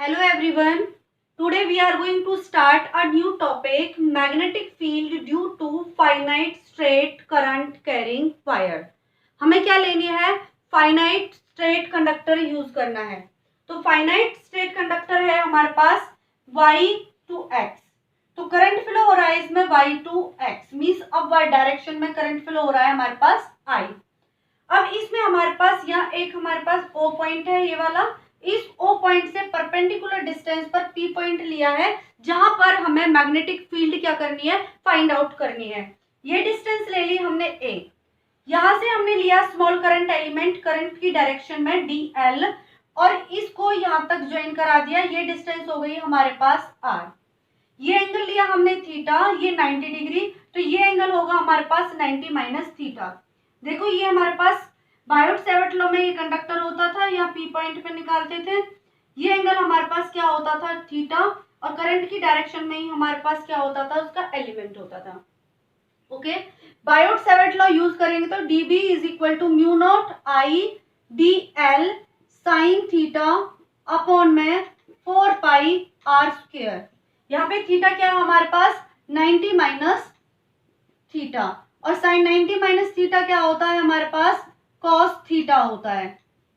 Hello everyone. Today we are going to start a new topic, magnetic field due to finite straight current carrying wire. हमें क्या लेनी है? Finite straight conductor use करना है. तो finite straight conductor है हमारे पास y to x. तो करंट फ्लो हो रहा है इसमें y to x means upward direction में करंट फ्लो हो रहा है हमारे पास I. अब इसमें हमारे पास यहाँ एक हमारे पास O पॉइंट है, ये वाला. इस O पॉइंट से परपेंडिकुलर डिस्टेंस पर P पॉइंट लिया है जहां पर हमें मैग्नेटिक फील्ड क्या करनी है, फाइंड आउट करनी है. ये डिस्टेंस ले ली हमने A. यहां से हमने लिया स्मॉल करंट एलिमेंट करंट की डायरेक्शन में DL और इसको यहां तक ज्वाइन करा दिया. ये डिस्टेंस हो गई हमारे पास R. ये एंगल लिया हमने थीटा, ये 90 डिग्री, तो ये एंगल होगा हमारे पास 90 माइनस थीटा. देखो ये हमारे पास बायोट-सैवर्ट लॉ में ये कंडक्टर होता था या पी पॉइंट पे निकालते थे. ये एंगल हमारे पास क्या होता था, थीटा, और करंट की डायरेक्शन में ही हमारे पास क्या होता था, उसका एलिमेंट होता था. ओके, बायोट-सैवर्ट लॉ यूज करेंगे तो dB is equal to mu naught I dl sine theta upon में 4 पाई r स्क्वायर. यहाँ पे थीटा क्या है हमारे पास 90 माइनस थीटा, और साइन 90 माइनस थीटा क्या होता है हमारे पास कॉस थीटा होता है.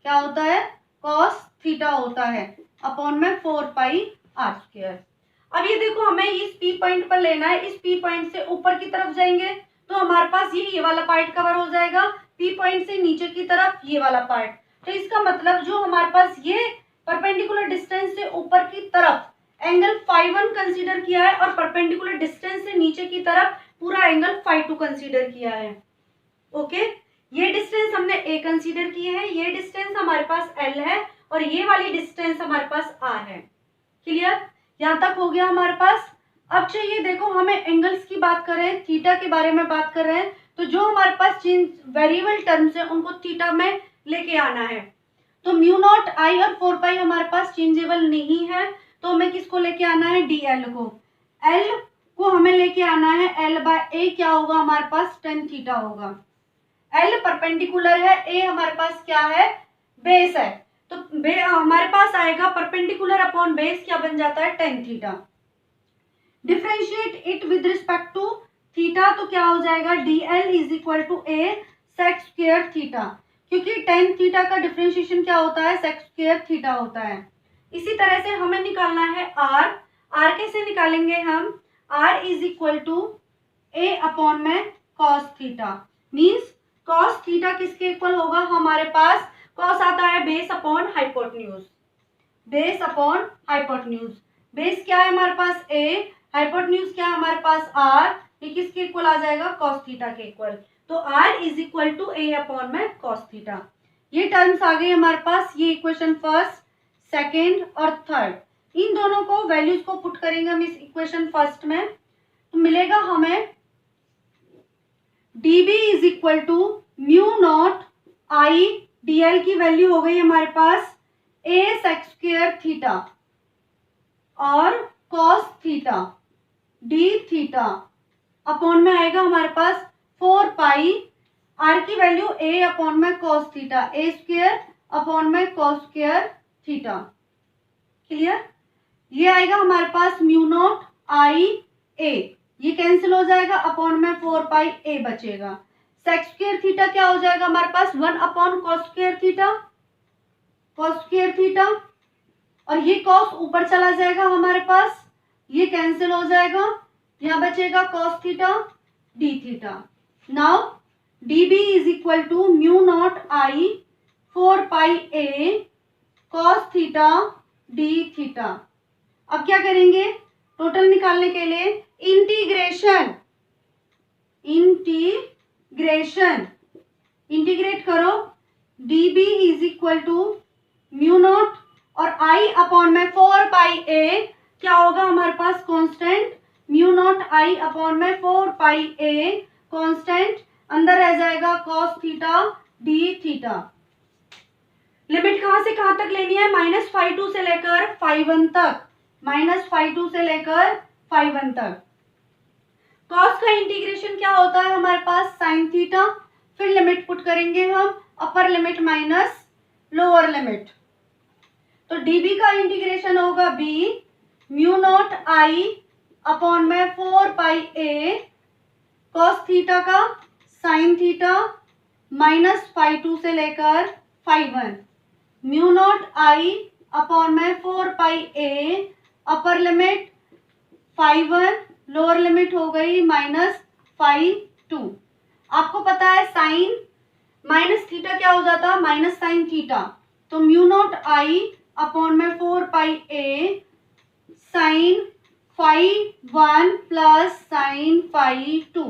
क्या होता है, कॉस थीटा होता है अपॉन में 4 पाई r स्क्वायर. अब ये देखो हमें इस पी पॉइंट पर लेना है. इस पी पॉइंट से ऊपर की तरफ जाएंगे तो हमारे पास ये वाला पार्ट कवर हो जाएगा. पी पॉइंट से नीचे की तरफ ये वाला पार्ट. तो इसका मतलब जो हमारे पास ये परपेंडिकुलर डिस्टेंस से ऊपर की तरफ एंगल φ1 कंसीडर किया है और परपेंडिकुलर डिस्टेंस से नीचे की तरफ पूरा एंगल φ2 कंसीडर किया है. ओके, ये डिस्टेंस हमने a कंसीडर की है, ये डिस्टेंस हमारे पास l है और ये वाली डिस्टेंस हमारे पास r है. क्लियर, यहाँ तक हो गया हमारे पास. अब चाहिए देखो हमें एंगल्स की बात कर रहे हैं, थीटा के बारे में बात कर रहे हैं, तो जो हमारे पास चेंज वेरिएबल टर्म्स है उनको थीटा में लेके आना है. तो म्यू नॉट आई और 4 पाई हमारे पास चेंजेबल नहीं है, तो हमें किसको लेके आना है, dl को. l को हमें लेके आना है l बाय a, क्या होगा हमारे पास tan थीटा होगा. l परपेंडिकुलर है, a हमारे पास क्या है, बेस है, तो हमारे पास आएगा परपेंडिकुलर अपॉन बेस क्या बन जाता है, tan theta. Differentiate it with respect to theta, तो क्या हो जाएगा dl is equal to a sec square theta, क्योंकि tan थीटा का डिफरेंशिएशन क्या होता है, sec स्क्वायर थीटा होता है. इसी तरह से हमें निकालना है r. r कैसे निकालेंगे हम, r is equal to a upon में cos theta. Means cos theta किसके इक्वल होगा हमारे पास, cos आता है base upon hypotenuse. Base upon hypotenuse, base क्या है हमारे पास a, हाइपोटेन्यूज क्या है हमारे पास r, ये किसके इक्वल आ जाएगा, cos थीटा के इक्वल. तो r is equal to a upon में cos थीटा. ये टर्म्स आ गए हमारे पास. ये इक्वेशन फर्स्ट, सेकेंड और थर्ड, इन दोनों को वैल्यूज को पुट करेंगे हम इस इक्वेशन फर्स्ट में, तो मिलेगा हमें dB is equal to mu naught I dl की वैल्यू हो गई हमारे पास a sec स्क्वायर थीटा और cos theta d theta upon में आएगा हमारे पास 4 पाई r की वैल्यू a अपॉन में cos theta, a square upon में cos स्क्वायर थीटा. क्लियर, ये आएगा हमारे पास म्यू नॉट आई a, ये कैंसिल हो जाएगा अपॉन में 4 पाई a बचेगा. सेक स्क्वायर थीटा क्या हो जाएगा हमारे पास 1 upon cos square theta, cos square theta, और ये cos ऊपर चला जाएगा हमारे पास, ये कैंसिल हो जाएगा, यहाँ बचेगा cos theta d theta. Now dB is equal to mu naught I 4 pi a cos theta d theta. अब क्या करेंगे, टोटल निकालने के लिए इंटीग्रेशन इंटीग्रेट करो. dB is equal to mu naught और I अपॉन में 4 पाई a क्या होगा हमारे पास, constant. Mu naught I upon में 4 पाई a कांस्टेंट, अंदर रह जाएगा cos theta d theta. Limit कहां से कहां तक लेनी है, -φ2 से लेकर φ1 तक, -φ2 से लेकर φ1 तक. cos का इंटीग्रेशन क्या होता है हमारे पास, sin थीटा. फिर लिमिट पुट करेंगे हम, upper limit minus lower limit, तो dB का इंटीग्रेशन होगा होगा b mu naught I upon में 4 पाई a कॉस थीटा का साइन थीटा माइनस फाई 2 से लेकर phi 1 mu naught I upon में 4 pi a upper limit phi 1 lower limit हो गई माइनस फाई 2। आपको पता है साइन माइनस थीटा क्या हो जाता, माइनस साइन थीटा, तो म्यू नॉट आई अपॉन में 4 pi a sine phi 1 plus sine phi 2,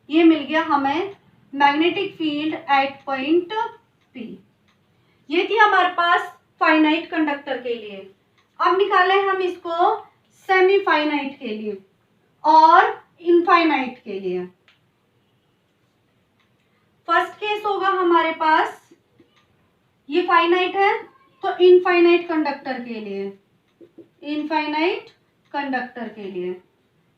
ये मिल गया हमें magnetic field at point P। ये थी हमारे पास फाइनाइट कंडक्टर के लिए। अब निकालें हम इसको सेमी फाइनाइट के लिए और इनफाइनाइट के लिए। फर्स्ट केस होगा हमारे पास, ये फाइनाइट है तो इनफाइनाइट कंडक्टर के लिए, इनफाइनाइट कंडक्टर के लिए,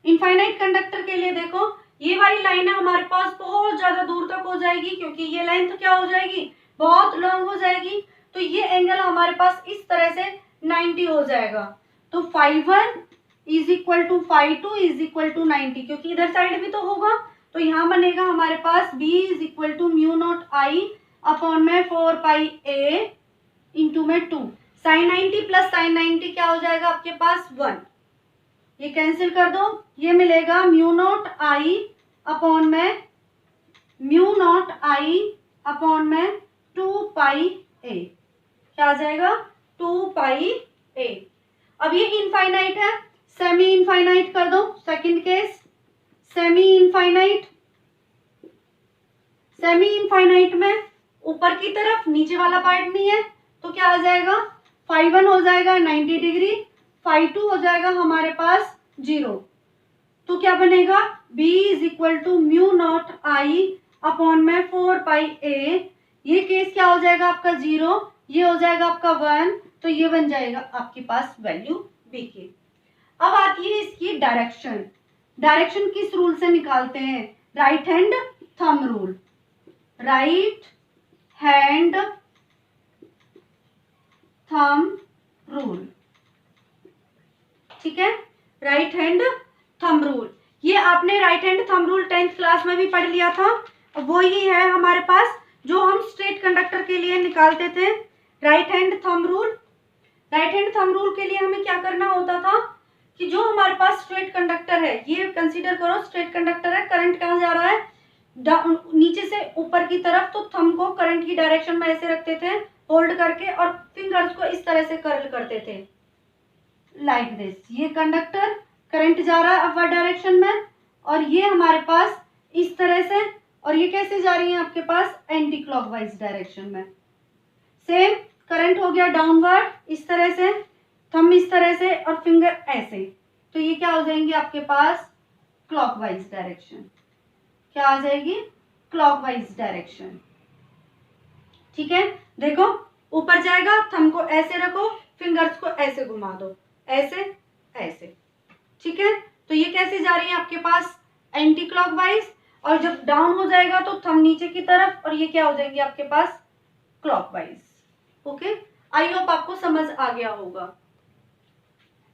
इनफाइनाइट कंडक्टर के लिए देखो ये वाली लाइन है हमारे पास बहुत ज्यादा दूर तक हो जाएगी, क्योंकि ये लाइन तो क्या हो जाएगी, बहुत लॉन्ग हो जाएगी, तो ये एंगल हमारे पास इस तरह से 90 हो जाएगा। तो phi 1 is equal to phi 2 is equal to 90, क्योंकि इधर साइड भी तो होगा, तो यहाँ बनेगा हमारे पास b is equal to mu naught I upon में 4 पाई a इंटू में 2 साइन 90 प्लस साइन 90 क्या हो जाएगा आपके पास 1, ये कैंसिल कर दो, ये मिलेगा म्यू नॉट आई अपॉन में म्यू नॉट आई अपॉन में 2 पाई a, क्या आ जाएगा 2 पाई a। अब ये इनफाइनाइट है, सेमी इनफाइनाइट कर दो, second case semi infinite. Semi infinite में ऊपर की तरफ नीचे वाला पार्ट नहीं है, तो क्या आ जाएगा फाई 1 हो जाएगा 90 डिग्री, फाई 2 हो जाएगा हमारे पास 0, तो क्या बनेगा b is equal to mu naught I upon में 4 पाई a, ये केस क्या हो जाएगा आपका 0, ये हो जाएगा आपका 1, तो ये बन जाएगा आपके पास वैल्यू b की। अब आती है इसकी डायरेक्शन। डायरेक्शन किस रूल से निकालते हैं, right hand thumb rule, right hand thumb rule, ठीक है, राइट हैंड थंब रूल। ये आपने right hand thumb rule 10th class में भी पढ़ लिया था, वो ही है हमारे पास जो हम स्ट्रेट कंडक्टर के लिए निकालते थे, right hand thumb rule. Right hand thumb rule के लिए हमें क्या करना होता था कि जो हमारे पास स्ट्रेट कंडक्टर है, ये कंसीडर करो स्ट्रेट कंडक्टर है, करंट कहाँ जा रहा है नीचे से ऊपर की तरफ, तो थंब को करंट की डायरेक्शन में ऐसे रखते थे होल्ड करके और फिंगर्स को इस तरह से कर्ल करते थे लाइक दिस। ये कंडक्टर करंट जा रहा है अपवर्ड डायरेक्शन में और ये हमारे पास इस तरह से, और ये कैसे जा रही है आपके पास एंटी क्लॉकवाइज डायरेक्शन में। सेम करंट हो गया डाउनवर्ड इस तरह से, थंब इस तरह से और फिंगर ऐसे, तो ये क्या हो जाएंगे आपके पास क्लॉकवाइज डायरेक्शन, क्या आ जाएगी क्लॉकवाइज डायरेक्शन, ठीक है। देखो ऊपर जाएगा, थंब को ऐसे रखो, फिंगर्स को ऐसे घुमा दो, ऐसे ऐसे, ठीक है। तो ये कैसे जा रही है आपके पास एंटी क्लॉकवाइज, और जब डाउन हो जाएगा तो थंब नीचे की तरफ और ये क्या हो जाएंगे आपके पास क्लॉकवाइज। ओके, आई होप आपको समझ आ गया होगा।